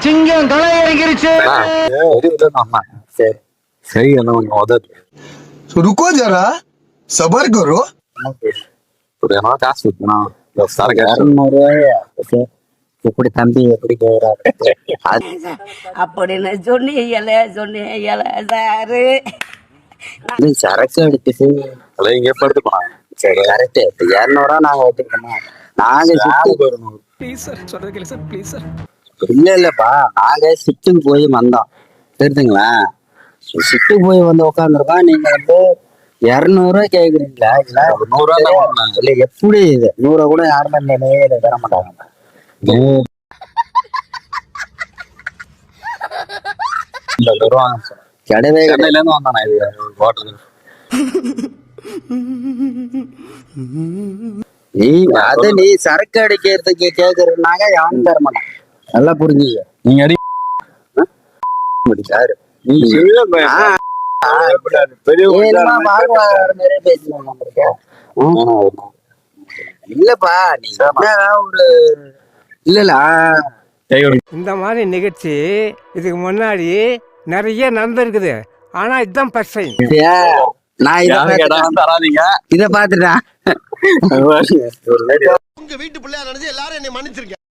சிங்கம் களை இறங்கிருச்சு. सही है ना ऑर्डर तो रुको जरा सबर करो ஒரு என்ன காசு இருக்குனா சார் எப்படி தம்பி எப்படி அப்படின்னு சொன்னீங்கல்ல சாரு சரக்கு அடிச்சு இங்க எடுத்து போனாங்க சரி கரெக்ட் 200 நாங்க ஓட்டிக்கணும் நாங்க இல்லப்பா நாங்க சிட்டுக்கு போய் வந்தோம் தெரியுதுங்களா சிட்டுக்கு போய் வந்து உட்காந்துருக்கோம் நீங்க வந்து 200 கேக்குறீங்களா இல்ல 100 இல்ல எப்படி இது 100 கூட யாருமே தர மாட்டாங்க கிடையவே சென்னையில இருந்து வந்தானே இது ஹோட்டல் நீ சரக்கு அடிக்கிறதுக்கு கேக்குறதுனாங்க யாரும் தர மாட்டாங்க நல்லா புரிஞ்சுக்க நீங்க அடி சாரு இல்லப்பா நீங்க ஒரு இல்லல இந்த மாதிரி நிகழ்ச்சி இதுக்கு முன்னாடி நிறைய நடந்திருக்குது. ஆனா இதுதான் ஃபர்ஸ்ட் டைம். நான் இத பாத்துட்டேன் உங்க வீட்டு பிள்ளையா நினைச்சு எல்லாரும் என்னை மன்னிச்சிருக்கேன்.